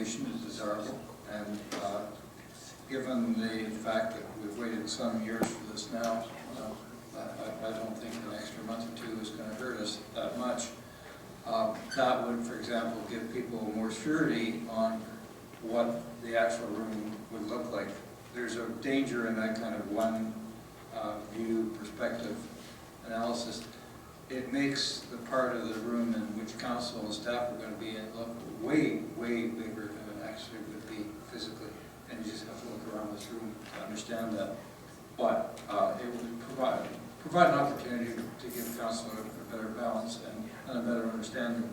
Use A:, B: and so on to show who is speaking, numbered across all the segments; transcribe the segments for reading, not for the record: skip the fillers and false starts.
A: information is desirable, and given the fact that we've waited some years for this now, I don't think an extra month or two is going to hurt us that much. That would, for example, give people more surety on what the actual room would look like. There's a danger in that kind of one view perspective analysis. It makes the part of the room in which council and staff are going to be in look way, way bigger than it actually would be physically. And you just have to look around this room to understand that. But it would provide an opportunity to give council a better balance and a better understanding.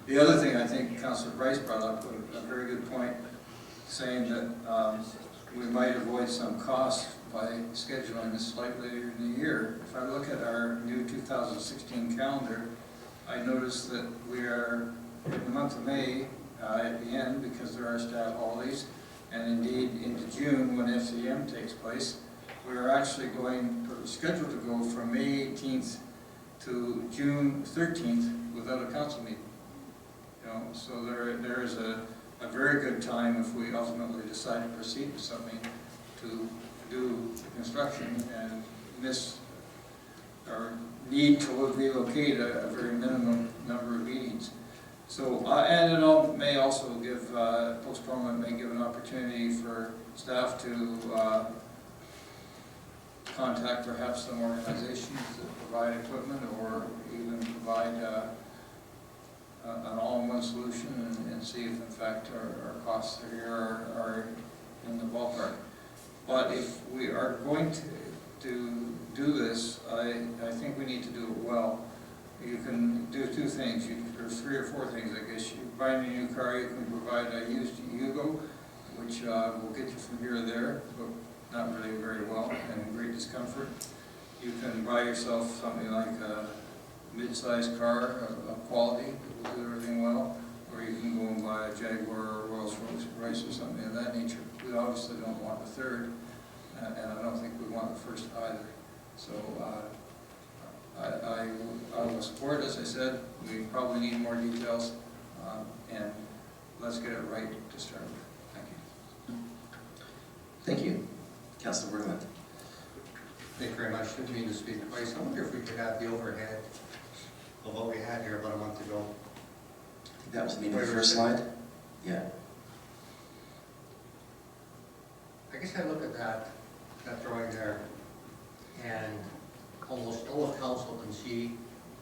A: The other thing I think Councillor Bryce brought up was a very good point, saying that we might avoid some costs by scheduling this slightly later in the year. If I look at our new 2016 calendar, I notice that we are in the month of May at the end because there are staff holidays, and indeed into June when FCM takes place, we are actually scheduled to go from May 18th to June 13th without a council meeting. So there is a very good time if we ultimately decide to proceed with something to do construction and miss or need to relocate a very minimum number of meetings. So, and it may also give, postponement may give an opportunity for staff to contact perhaps some organizations that provide equipment or even provide an all-in-one solution and see if in fact our costs here are in the ballpark. But if we are going to do this, I think we need to do it well. You can do two things. There's three or four things, I guess. You buy a new car, you can provide a used Yugo, which will get you from here to there, but not really very well and great discomfort. You can buy yourself something like a mid-sized car of quality that will do everything well, or you can go and buy a Jaguar or Rolls-Royce or something of that nature. We obviously don't want the third, and I don't think we want the first either. So I will support, as I said. We probably need more details, and let's get it right to start with. Thank you.
B: Thank you. Councillor Worthington.
C: Thank you very much. Didn't mean to speak twice. I wonder if we could have the overhead of what we had here about a month ago.
B: I think that was maybe the first slide. Yeah.
C: I guess I look at that drawing there, and almost all of council can see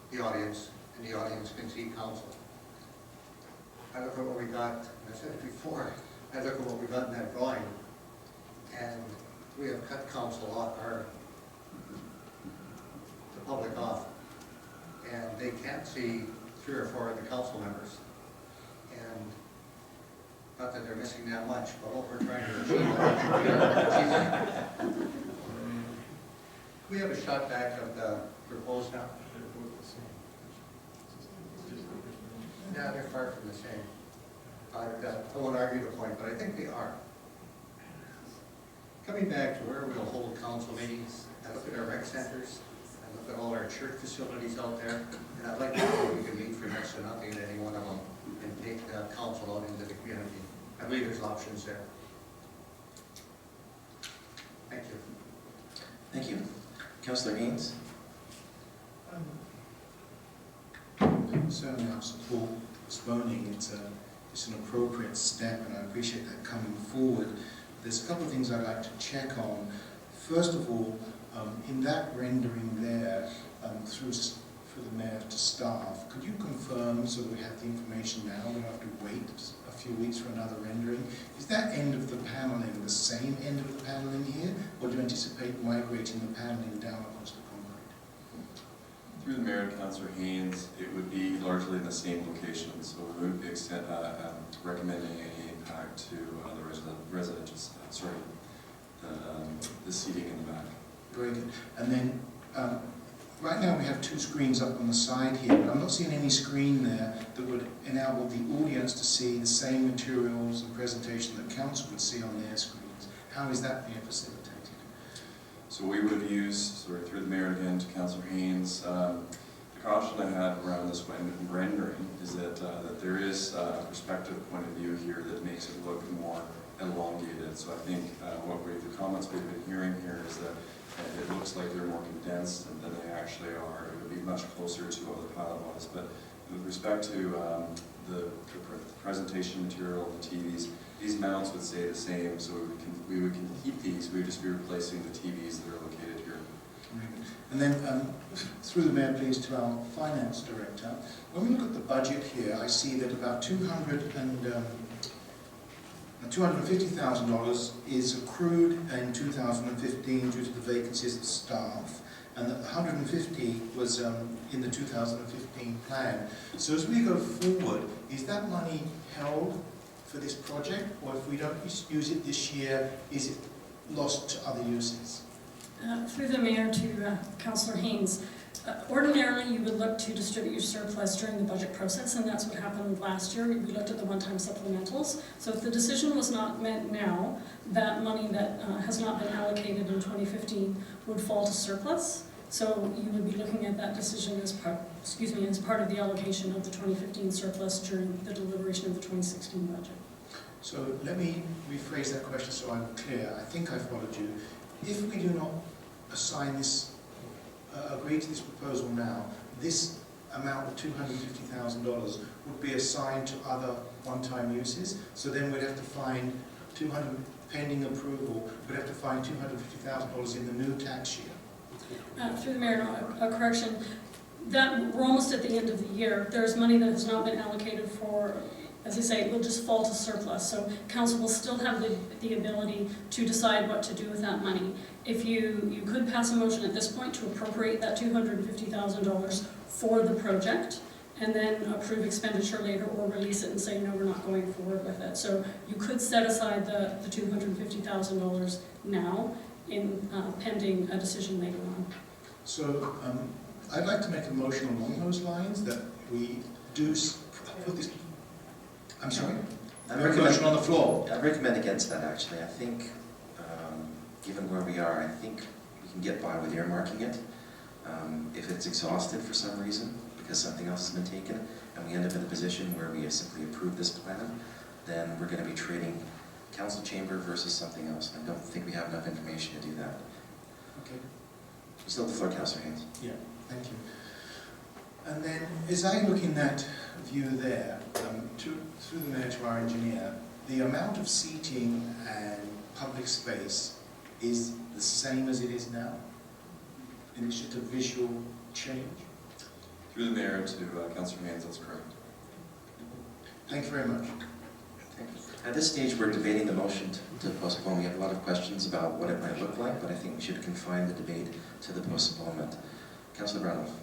C: the audience, and the audience can see council. I look at what we got, and I said it before, I look at what we got in that drawing, and we have cut council off, the public off, and they can't see 3 or 4 of the council members. And not that they're missing that much, but what we're trying to achieve, we have a shot back of the proposed now. Yeah, they're far from the same. I won't argue the point, but I think they are. Coming back to where we'll hold council meetings, I look at our rec centers, I look at all our church facilities out there, and I'd like to know if we can meet for next to nothing at any one of them and take the council out into the community. I believe there's options there. Thank you.
B: Thank you. Councillor Haynes.
D: Certainly I support postponing. It's an appropriate step, and I appreciate that coming forward. There's a couple of things I'd like to check on. First of all, in that rendering there, for the mayor to staff, could you confirm, so that we have the information now, we don't have to wait a few weeks for another rendering? Is that end of the paneling the same end of the paneling here, or do you anticipate migrating the paneling down across the concrete?
E: Through the mayor and Councillor Haynes, it would be largely in the same location, so we wouldn't be recommending any impact to the residential staff, sorry, the seating in the back.
D: Very good. And then, right now we have 2 screens up on the side here, but I'm not seeing any screen there that would enable the audience to see the same materials and presentation that council would see on their screens. How is that being facilitated?
E: So we would use, sorry, through the mayor again to Councillor Haynes, the caution I had around this rendering is that there is a perspective point of here that makes it look more elongated. So I think the comments we've been hearing here is that it looks like they're more condensed than they actually are. It would be much closer to what the pilot was. But with respect to the presentation material, the TVs, these mounts would stay the same, so we would keep these, we would just be replacing the TVs that are located here.
D: And then, through the Mayor, please, to our Finance Director. When we look at the budget here, I see that about $250,000 is accrued in 2015 due to the vacancies of staff, and that 150 was in the 2015 plan. So as we go forward, is that money held for this project, or if we don't use it this year, is it lost to other uses?
F: Through the Mayor to Councillor Haynes. Ordinarily, you would look to distribute your surplus during the budget process, and that's what happened last year. We looked at the one-time supplementals. So if the decision was not met now, that money that has not been allocated in 2015 would fall to surplus. So you would be looking at that decision as part of the allocation of the 2015 surplus during the deliberation of the 2016 budget.
D: So let me rephrase that question so I'm clear. I think I followed you. If we do not assign this, agree to this proposal now, this amount of $250,000 would be assigned to other one-time uses. So then we'd have to find pending approval, we'd have to find $250,000 in the new tax year.
F: Through the Mayor, a correction. That we're almost at the end of the year. There's money that has not been allocated for, as I say, it will just fall to surplus. So council will still have the ability to decide what to do with that money. If you could pass a motion at this point to appropriate that $250,000 for the project, and then approve expenditure later, or release it and say, no, we're not going forward with it. So you could set aside the $250,000 now in pending a decision later on.
D: So I'd like to make a motion along those lines that we do put this. I'm sorry?
B: I
D: We have a motion on the floor.
B: I recommend against that, actually. I think, given where we are, I think we can get by with earmarking it. If it's exhausted for some reason, because something else has been taken, and we end up in a position where we simply approve this plan, then we're going to be trading council chamber versus something else. I don't think we have enough information to do that.
D: Okay.
B: You still have the floor, Councillor Haynes.
D: Yeah, thank you. And then, as I look in that view there, through the Mayor to our engineer, the amount of seating and public space is the same as it is now? And it's just a visual change?
E: Through the Mayor to Councillor Haynes, that's correct.
D: Thank you very much.
B: Okay. At this stage, we're debating the motion to postpone. We have a lot of questions about what it might look like, but I think we should confine the debate to the postponement. Councillor Brownell.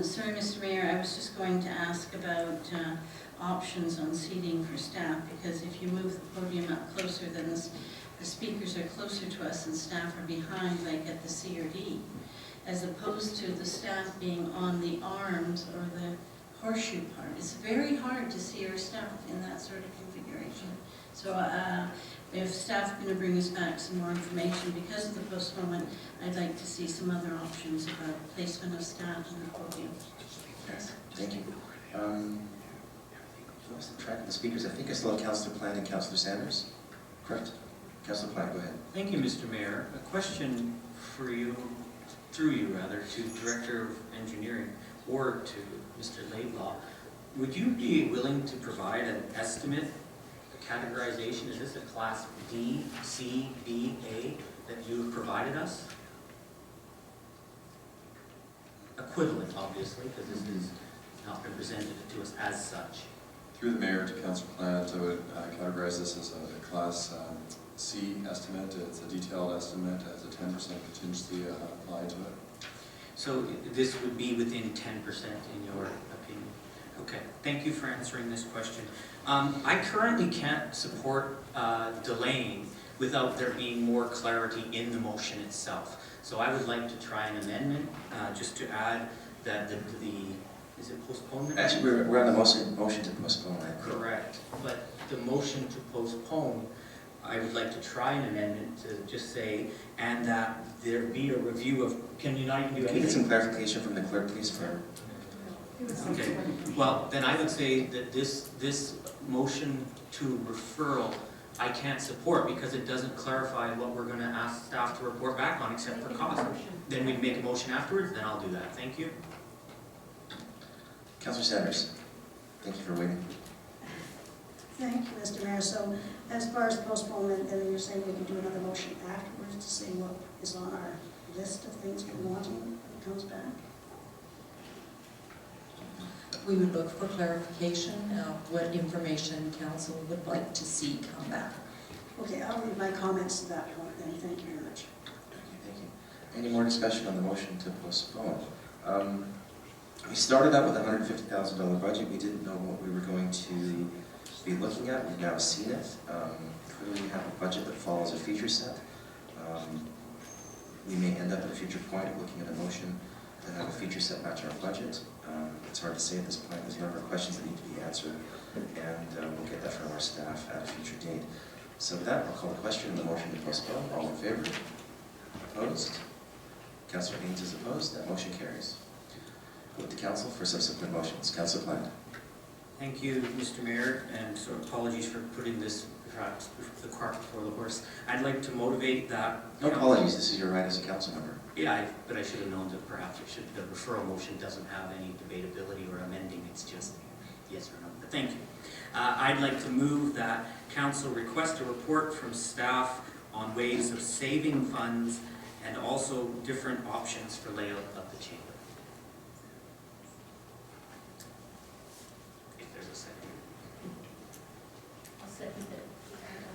G: Sorry, Mr. Mayor, I was just going to ask about options on seating for staff, because if you move the podium up closer, then the speakers are closer to us and staff are behind, like at the C or D, as opposed to the staff being on the arms or the horseshoe part. It's very hard to see our staff in that sort of configuration. So if staff are going to bring us back some more information because of the postponement, I'd like to see some other options about placement of staff on the podium.
B: Yes, thank you. I lost track of the speakers. I think I still have Councillor Plant and Councillor Sanders. Correct? Councillor Plant, go ahead.
H: Thank you, Mr. Mayor. A question for you, through you rather, to Director of Engineering or to Mr. Laidlaw. Would you be willing to provide an estimate, a categorization? Is this a class D, C, B, A that you have provided us? Equivalent, obviously, because this has not been presented to us as such.
E: Through the Mayor to Councillor Plant, I would categorize this as a class C estimate. It's a detailed estimate, has a 10% contingency applied to it.
H: So this would be within 10% in your opinion? Okay, thank you for answering this question. I currently can't support delaying without there being more clarity in the motion itself. So I would like to try an amendment, just to add that is it postponement?
B: Actually, we're on the motion to postpone.
H: Correct, but the motion to postpone, I would like to try an amendment to just say, and that there be a review of, can you not even do
B: Can we get
H: anything?
B: some clarification from the clerk, please?
H: Okay, well, then I would say that this motion to referral I can't support because it doesn't clarify what we're gonna ask staff to report back on except for cost. Then we'd make a motion afterwards, then I'll do that. Thank you.
B: Councillor Sanders, thank you for waiting.
I: Thank you, Mr. Mayor. So as far as postponement, then you're saying we can do another motion afterwards to see what is on our list of things we're wanting when it comes back?
J: We would look for clarification of what information council would like to see come back.
I: Okay, I'll leave my comments to that point then. Thank you very much.
B: Okay, thank you. Any more discussion on the motion to postpone? We started out with a $150,000 budget. We didn't know what we were going to be looking at. We've now seen it. Clearly we have a budget that follows a feature set. We may end up at a future point looking at a motion to have a feature set match our budget. It's hard to say at this point. There's a number of questions that need to be answered, and we'll get that from our staff at a future date. So with that, I'll call the question on the motion to postpone. All in favor? Opposed? Councillor Haynes is opposed. That motion carries. With the council for subsequent motions. Councillor Plant.
H: Thank you, Mr. Mayor, and so apologies for putting this the cart before the horse. I'd like to motivate that.
B: No apologies. This is your right as a council member.
H: Yeah, but I should have known that perhaps the referral motion doesn't have any debatability or amending. It's just yes or no. But thank you. I'd like to move that council request a report from staff on ways of saving funds and also different options for layout of the chamber.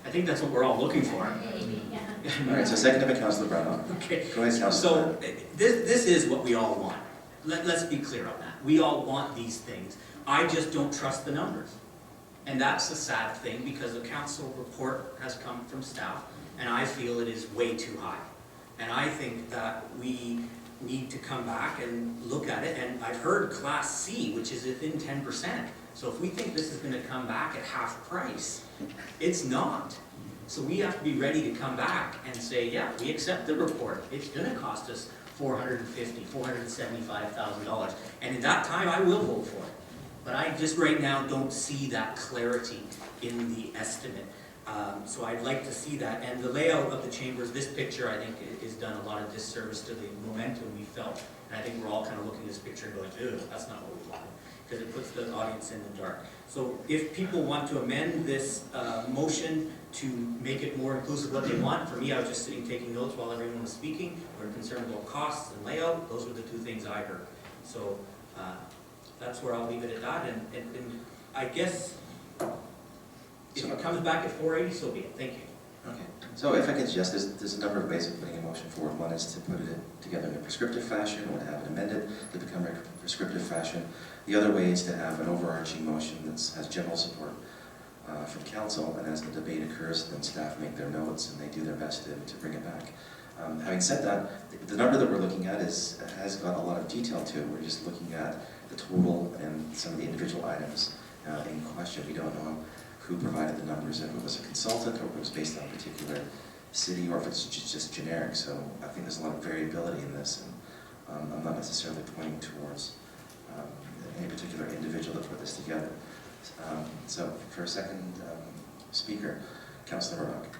H: I think that's what we're all looking for.
B: All right, so second by Councillor Brown.
H: Okay.
B: Go ahead, Councillor.
H: So this is what we all want. Let's be clear on that. We all want these things. I just don't trust the numbers. And that's the sad thing because the council report has come from staff and I feel it is way too high. And I think that we need to come back and look at it. And I've heard Class C, which is within 10%. So if we think this is going to come back at half price, it's not. So we have to be ready to come back and say, yeah, we accept the report. It's going to cost us $450,000, $475,000. And in that time, I will vote for it. But I just right now don't see that clarity in the estimate. So I'd like to see that. And the layout of the chambers, this picture, I think, is done a lot of disservice to the momentum we felt. And I think we're all kind of looking at this picture and going, ew, that's not what we wanted. Because it puts the audience in the dark. So if people want to amend this motion to make it more inclusive of what they want, for me, I was just sitting taking notes while everyone was speaking. We're concerned about costs and layout. Those were the two things I heard. So that's where I'll leave it at that. And I guess if it comes back at 480, so be it. Thank you.
B: Okay. So if I could suggest, there's a number of ways of putting a motion forward. One is to put it together in a prescriptive fashion or to have it amended to become a prescriptive fashion. The other way is to have an overarching motion that has general support from council, and as the debate occurs, then staff make their notes and they do their best to bring it back. Having said that, the number that we're looking at has got a lot of detail to it. We're just looking at the total and some of the individual items in question. We don't know who provided the numbers, if it was a consultant or if it was based on a particular city or if it's just generic. So I think there's a lot of variability in this, and I'm not necessarily pointing towards any particular individual that put this together. So for a second speaker, Councillor Murdoch.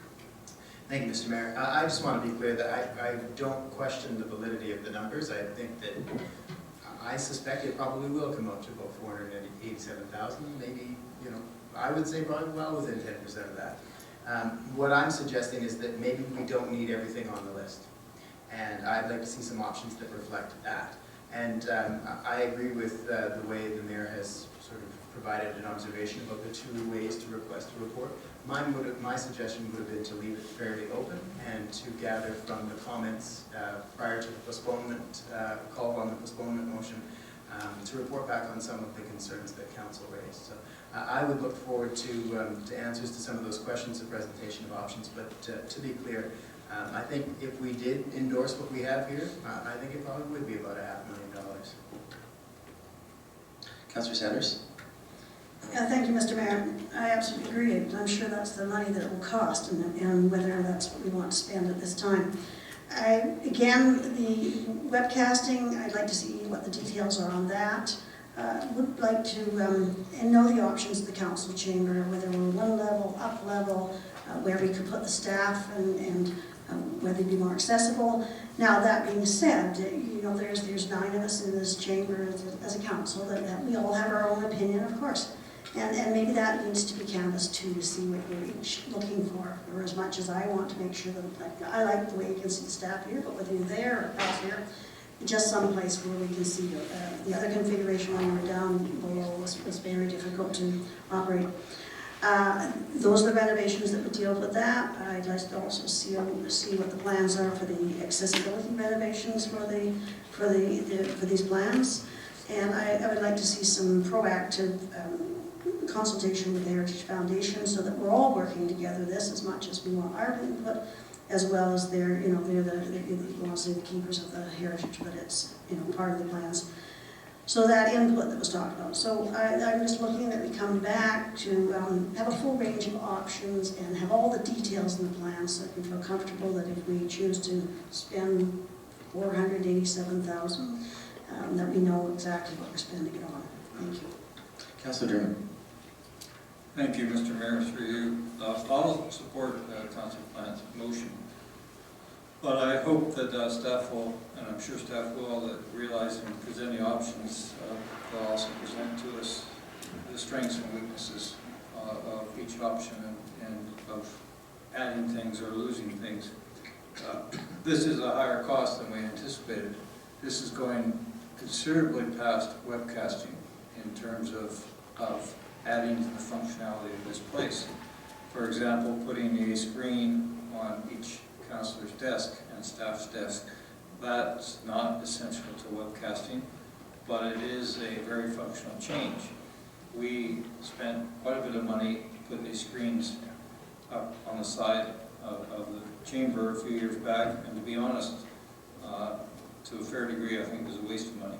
K: Thank you, Mr. Mayor. I just want to be clear that I don't question the validity of the numbers. I think that I suspect it probably will come up to about 487,000, maybe, you know, I would say probably well within 10% of that. What I'm suggesting is that maybe we don't need everything on the list. And I'd like to see some options that reflect that. And I agree with the way the mayor has sort of provided an observation about the two ways to request a report. My suggestion would have been to leave it fairly open and to gather from the comments prior to the postponement, call on the postponement motion, to report back on some of the concerns that council raised. So I would look forward to answers to some of those questions, a presentation of options, but to be clear, I think if we did endorse what we have here, I think it probably would be about $500,000.
B: Councillor Sanders?
I: Thank you, Mr. Mayor. I absolutely agree. I'm sure that's the money that it will cost and whether that's what we want to spend at this time. Again, the webcasting, I'd like to see what the details are on that. would like to and know the options of the council chamber, whether we're one level, up level, where we could put the staff and whether they'd be more accessible. Now, that being said, you know, there's 9 of us in this chamber as a council that we all have our own opinion, of course. And maybe that needs to be canvassed too, to see what we're each looking for. Or as much as I want to make sure that, I like the way you can see the staff here, but whether you're there or out here, just someplace where we can see the other configuration when we were down below was very difficult to operate. Those are the renovations that would deal with that. I'd like to also see what the plans are for the accessibility renovations for these plans. And I would like to see some proactive consultation with the Heritage Foundation so that we're all working together this as much as we want our input, as well as they're the keepers of the heritage, but it's, you know, part of the plans. So that input that was talked about. So I'm just looking that we come back to have a full range of options and have all the details in the plan so that we feel comfortable that if we choose to spend $487,000, that we know exactly what we're spending it on. Thank you.
B: Councillor Dermott.
A: Thank you, Mr. Mayor, through you. I'll support Councillor Plant's motion. But I hope that staff will, and I'm sure staff will, that realize and present the options, they'll also present to us the strengths and weaknesses of each option and of adding things or losing things. This is a higher cost than we anticipated. This is going considerably past webcasting in terms of adding to the functionality of this place. For example, putting a screen on each councillor's desk and staff's desk. That's not essential to webcasting, but it is a very functional change. We spent quite a bit of money putting these screens up on the side of the chamber a few years back, and to be honest, to a fair degree, I think it was a waste of money.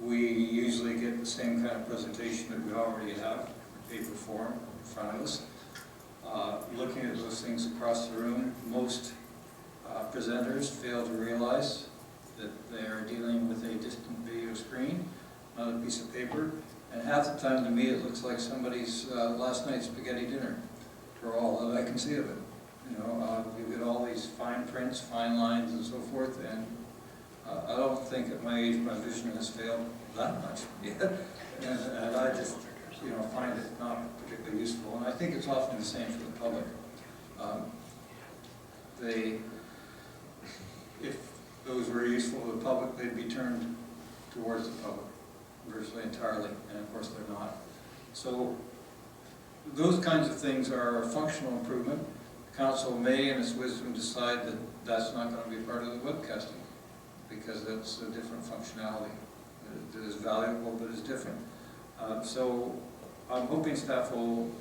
A: We usually get the same kind of presentation that we already have, paper form in front of us. Looking at those things across the room, most presenters fail to realize that they are dealing with a distant video screen, not a piece of paper. And half the time, to me, it looks like somebody's last night's spaghetti dinner, for all that I can see of it. You know, you get all these fine prints, fine lines, and so forth, and I don't think at my age my vision has failed that much yet. And I just, you know, find it not particularly useful. And I think it's often the same for the public. If those were useful to the public, they'd be turned towards the public virtually entirely, and of course they're not. So those kinds of things are a functional improvement. The council may, in its wisdom, decide that that's not going to be part of the webcasting, because that's a different functionality that is valuable but is different. So I'm hoping staff will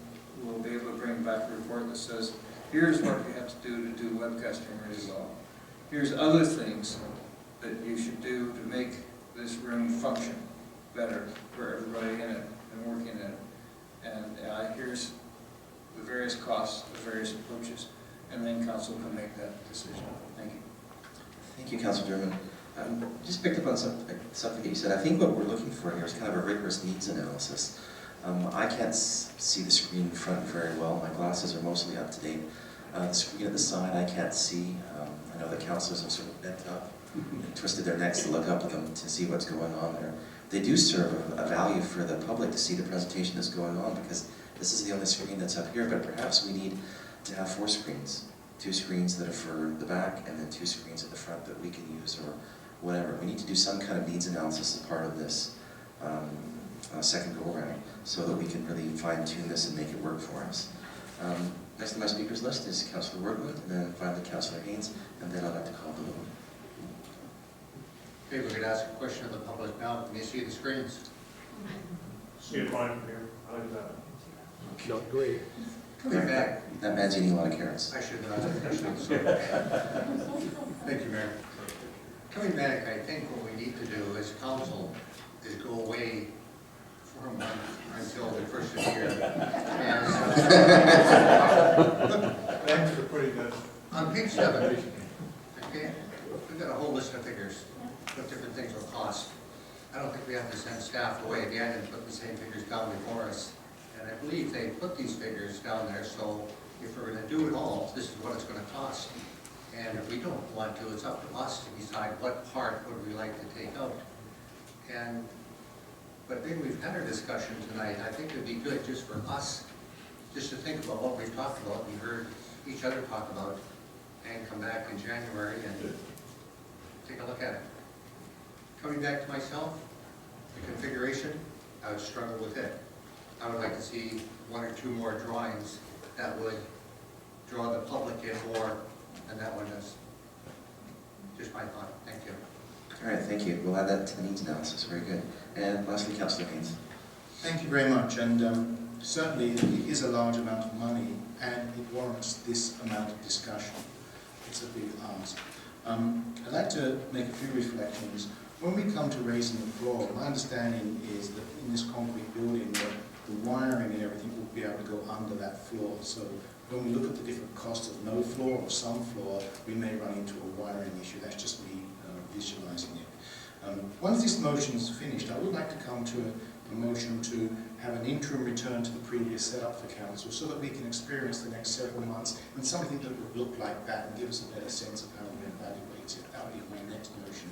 A: be able to bring back a report that says, here's what we have to do webcasting really well. Here's other things that you should do to make this room function better for everybody in it and working in it. And here's the various costs, the various approaches, and then council can make that decision. Thank you.
B: Thank you, Councillor Dermott. Just picked up on something that you said. I think what we're looking for here is kind of a rigorous needs analysis. I can't see the screen in front very well. My glasses are mostly up to date. The screen at the side I can't see. I know the councillors have sort of bent up and twisted their necks to look up at them to see what's going on there. They do serve a value for the public to see the presentation that's going on, because this is the only screen that's up here, but perhaps we need to have 4 screens. 2 screens that are for the back, and then 2 screens at the front that we can use, or whatever. We need to do some kind of needs analysis as part of this second go-around, so that we can really fine-tune this and make it work for us. Next on my speakers list is Councillor Wortwood, and then finally Councillor Haynes, and then I'd like to call the vote.
C: Okay, we could ask a question of the public now. Can you see the screens?
L: See it fine here. I like that.
M: Not great.
C: Coming back.
B: That man's eating a lot of carrots.
C: I should not. Thank you, Mayor. Coming back, I think what we need to do as council is go away for a month until the first of the year.
L: Thanks for putting that.
C: On page 7, okay, we've got a whole list of figures, what different things will cost. I don't think staff away again and put the same figures down before us. And I believe they put these figures down there, so if we're gonna do it all, this is what it's gonna cost. And if we don't want to, it's up to us to decide what part would we like to take out. But then we've had our discussion tonight, I think it'd be good just for us, just to think about what we've talked about and heard each other talk about, and come back in January and take a look at it. Coming back to myself, the configuration, I would struggle with it. I would like to see one or two more drawings that would draw the public in more than that one does. Just my thought, thank you.
B: All right, thank you. We'll add that to the needs analysis. Very good. And lastly, Councillor Haynes.
D: Thank you very much, and certainly it is a large amount of money and it warrants this amount of discussion. It's a big ask. I'd like to make a few reflections. When we come to raising the floor, my understanding is that in this concrete building, the wiring and everything will be able to go under that floor. So when we look at the different costs of no floor or some floor, we may run into a wiring issue. That's just me visualizing it. Once this motion is finished, I would like to come to a motion to have an interim return to the previous setup for council so that we can experience the next several months in something that would look like that and give us a better sense of how we evaluate it. That would be my next motion.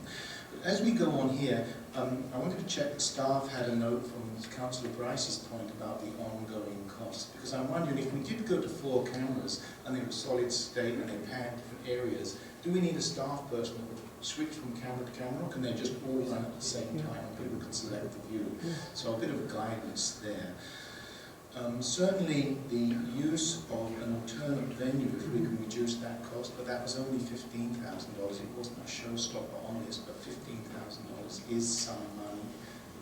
D: But as we go on here, I wanted to check that staff had a note from Councillor Bryce's point about the ongoing costs, because I'm wondering if we did go to 4 cameras and they were solid state and they panned different areas, do we need a staff person that would switch from camera to camera, or can they just all run at the same time and people can select the view? So a bit of guidance there. Certainly the use of an alternate venue, if we can reduce that cost, but that was only $15,000. It wasn't a showstopper on this, but $15,000 is some money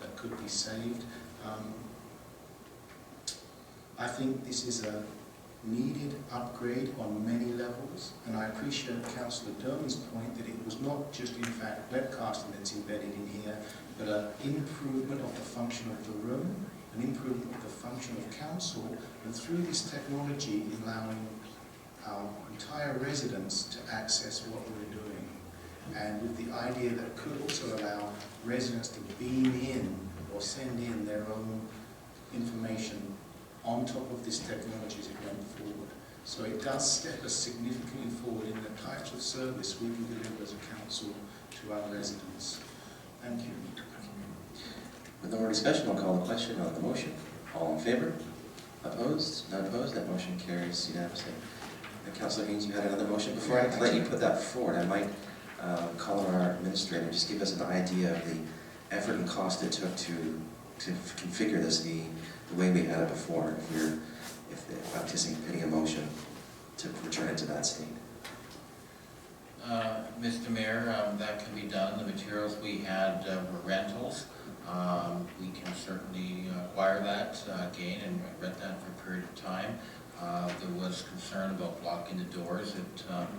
D: that could be saved. I think this is a needed upgrade on many levels, and I appreciate Councillor Derman's point that it was not just in fact webcasting that's embedded in here, but an improvement of the function of the room, an improvement of the function of council, and through this technology allowing our entire residents to access what we're doing. And with the idea that it could also allow residents to beam in or send in their own information on top of this technology as it went forward. So it does step us significantly forward in the types of service we can deliver as a council to our residents. Thank you.
B: With no more discussion, I'll call the question on the motion. All in favour? Opposed? None opposed? That motion carries unanimously. Councillor Haynes, you had another motion. Before I let you put that forward, I might call on our administrator and just give us an idea of the effort and cost it took to configure this the way we had it before, if they're anticipating a motion to return it to that state.
N: Mr. Mayor, that can be done. The materials we had were rentals. We can certainly acquire that again and rent that for a period of time. There was concern about blocking the doors.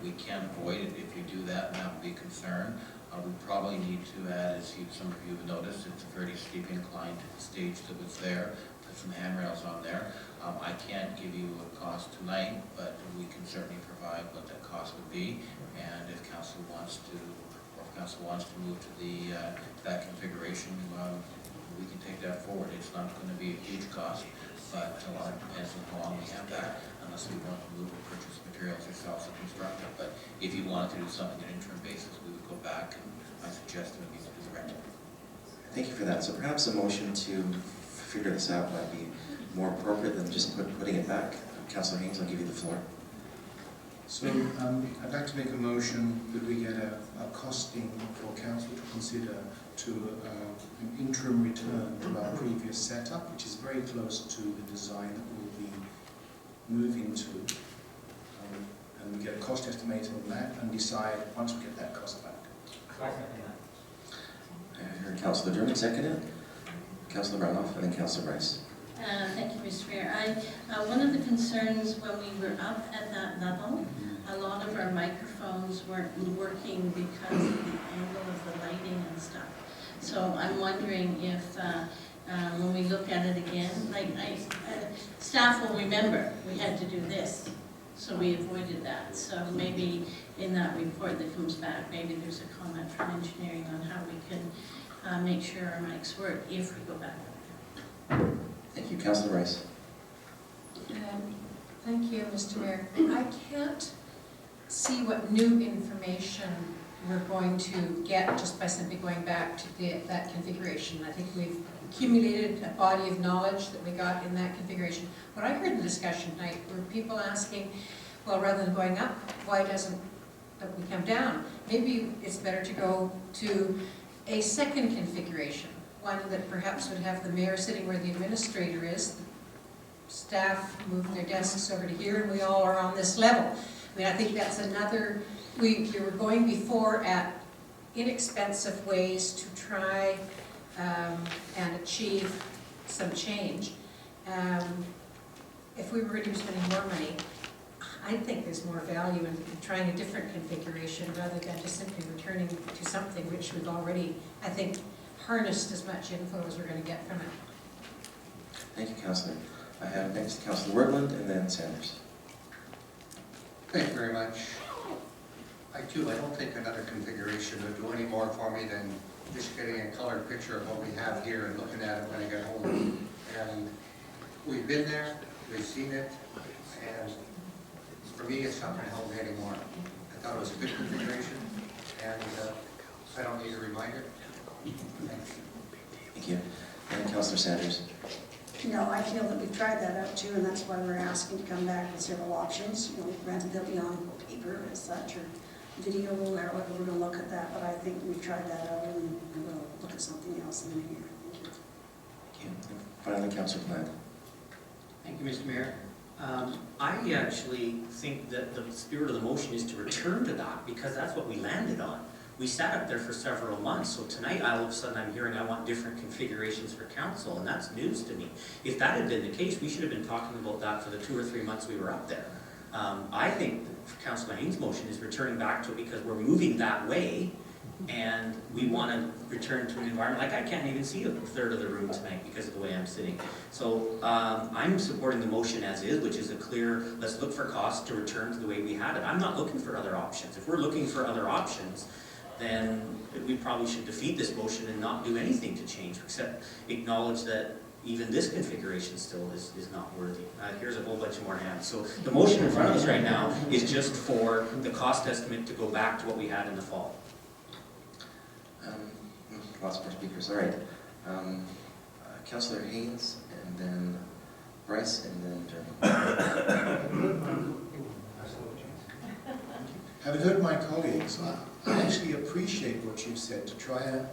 N: We can't avoid it if you do that, and that would be a concern. We probably need to add, as some of you have noticed, it's a very steep incline to the stage that was there. Put some handrails on there. I can't give you a cost tonight, but we can certainly provide what that cost would be. And if council wants to, move to that configuration, we can take that forward. It's not going to be a huge cost, but a lot depends on how long we have that, unless we want to move or purchase materials ourselves to construct it. But if you wanted to do something on an interim basis, we would go back, and I suggest it would be to the rental.
B: Thank you for that. So perhaps a motion to figure this out might be more appropriate than just putting it back. Councillor Haynes, I'll give you the floor.
D: So I'd like to make a motion that we get a costing for council to consider to an interim return to our previous setup, which is very close to the design that we'll be moving to. And we get a cost estimate on that and decide once we get that cost back.
B: I heard Councillor Derman seconded, Councillor Brownhoff, and then Councillor Bryce.
G: Thank you, Mr. Mayor. One of the concerns when we were up at that level, a lot of our microphones weren't working because of the angle of the lighting and stuff. So I'm wondering if when we look at it again, staff will remember we had to do this, so we avoided that. So maybe in that report that comes back, maybe there's a comment from engineering on how we can make sure our mics work if we go back up.
B: Thank you, Councillor Rice.
J: Thank you, Mr. Mayor. I can't see what new information we're going to get just by simply going back to that configuration. I think we've accumulated a body of knowledge that we got in that configuration. What I heard in the discussion tonight were people asking, well, rather than going up, why doesn't we come down? Maybe it's better to go to a second configuration, one that perhaps would have the mayor sitting where the administrator is, staff moving their desks over to here, and we all are on this level. I mean, I think that's another, we were going before at inexpensive ways to try and achieve some change. If we were going to be spending more money, I think there's more value in trying a different configuration rather than just simply returning to something which we've already, I think, harnessed as much info as we're going to get from it.
B: Thank you, Councillor. I have next Councillor Wordland and then Sanders.
C: Thank you very much. I don't think another configuration would do any more for me than just getting a colored picture of what we have here and looking at it when I get home. And we've been there, we've seen it, and for me, it's not going to help me anymore. I thought it was a good configuration, and I don't need a reminder. Thanks.
B: Thank you. And Councillor Sanders.
I: No, I feel that we've tried that out too, and that's why we're asking to come back with several options. You know, granted they'll be on paper as such, or video, or whatever, we're going to look at that, but I think we've tried that out, and we're going to look at something else in a year. Thank you.
B: Thank you. And finally, Councillor Plant.
H: Thank you, Mr. Mayor. I actually think that the spirit of the motion is to return to that because that's what we landed on. We sat up there for several months, so tonight all of a sudden I'm hearing I want different configurations for council, and that's news to me. If that had been the case, we should have been talking about that for the 2 or 3 months we were up there. I think Councillor Haynes' motion is returning back to it because we're moving that way, and we want to return to an environment, like I can't even see a third of the room tonight because of the way I'm sitting. So I'm supporting the motion as is, which is a clear, let's look for costs to return to the way we had it. I'm not looking for other options. If we're looking for other options, then we probably should defeat this motion and not do anything to change, except acknowledge that even this configuration still is not worthy. Here's a whole bunch more hands. So the motion in front of us right now is just for the cost estimate to go back to what we had in the fall.
B: Lots more speakers. All right. Councillor Haynes, and then Bryce, and then Dermot.
D: Having heard my colleagues, I actually appreciate what you've said to try a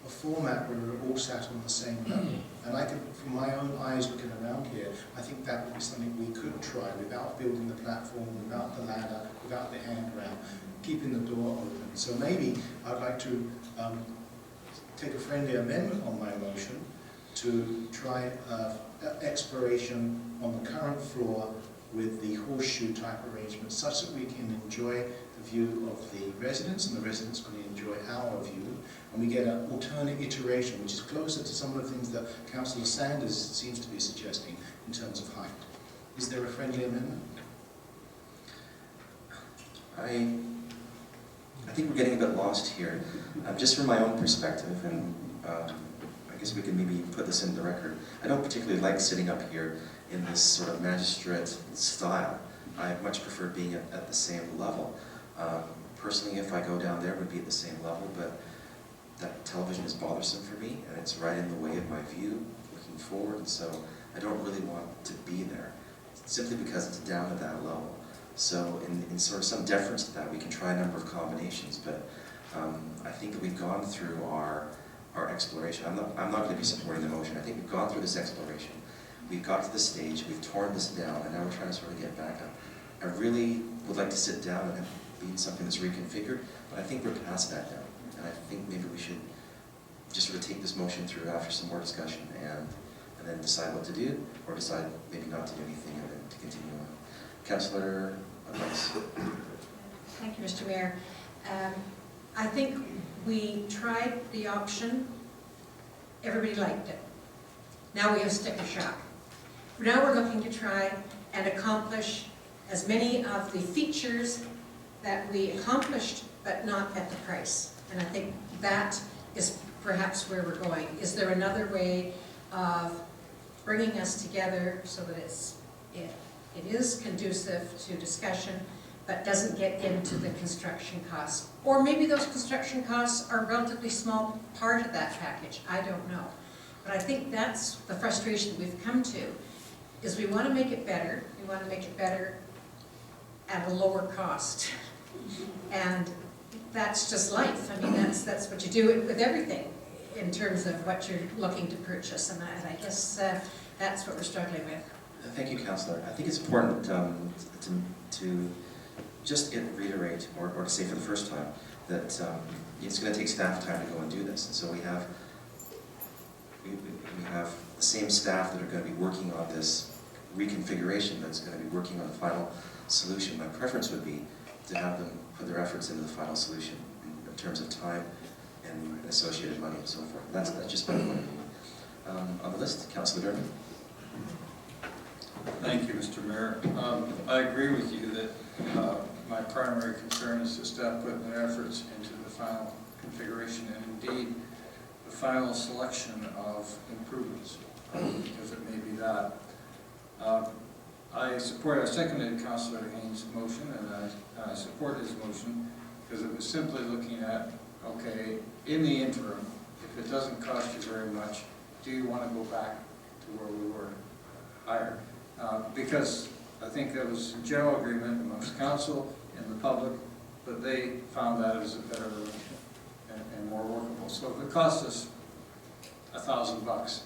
D: format where we're all sat on the same level. And I could, from my own eyes looking around here, I think that would be something we could try without building the platform, without the ladder, without the handrail, keeping the door open. So maybe I'd like to take a friendly amendment on my motion to try exploration on the current floor with the horseshoe type arrangement such that we can enjoy the view of the residents and the residents can enjoy our view, and we get an alternate iteration which is closer to some of the things that Councillor Sanders seems to be suggesting in terms of height. Is there a friendly amendment?
B: I think we're getting a bit lost here. Just from my own perspective, and I guess we can maybe put this in the record, I don't particularly like sitting up here in this sort of magistrate style. I much prefer being at the same level. Personally, if I go down there, it would be at the same level, but that television is bothersome for me, and it's right in the way of my view, looking forward, and so I don't really want to be there, simply because it's down at that level. So in sort of some deference to that, we can try a number of combinations, but I think that we've gone through our exploration. I'm not going to be supporting the motion. I think we've gone through this exploration. We've got to the stage, we've torn this down, and now we're trying to sort of get back up. I really would like to sit down and be in something that's reconfigured, but I think we're past that now. And I think maybe we should just sort of take this motion through after some more discussion and then decide what to do, or decide maybe not to do anything and then to continue on. Councillor Rice.
J: Thank you, Mr. Mayor. I think we tried the option, everybody liked it. Now we have sticker shock. Now we're looking to try and accomplish as many of the features that we accomplished, but not at the price. And I think that is perhaps where we're going. Is there another way of bringing us together so that it is conducive to discussion, but doesn't get into the construction costs? Or maybe those construction costs are a relatively small part of that package, I don't know. But I think that's the frustration we've come to, is we want to make it better, we want to make it better at a lower cost. And that's just life. I mean, that's what you do with everything in terms of what you're looking to purchase. And I guess that's what we're struggling with.
B: Thank you, Councillor. I think it's important to just reiterate, or to say for the first time, that it's going to take staff time to go and do this. And so we have the same staff that are going to be working on this reconfiguration that's going to be working on the final solution. My preference would be to have them put their efforts into the final solution in terms of time and associated money and so forth. That's just my point of view. On the list, Councillor Derby.
A: Thank you, Mr. Mayor. I agree with you that my primary concern is the staff putting their efforts into the final configuration and indeed the final selection of improvements, because it may be that. I seconded Councillor Haynes' motion, and I support his motion because it was simply looking at, okay, in the interim, if it doesn't cost you very much, do you want to go back to where we were higher? Because I think there was a general agreement amongst council and the public that they found that as a better and more workable. So if it costs us $1,000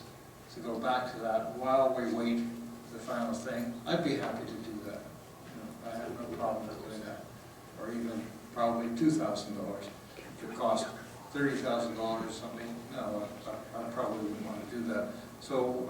A: to go back to that while we wait the final thing, I'd be happy to do that. I have no problem with doing that. Or even probably $2,000. If it costs $30,000 or something, no, I probably wouldn't want to do that. So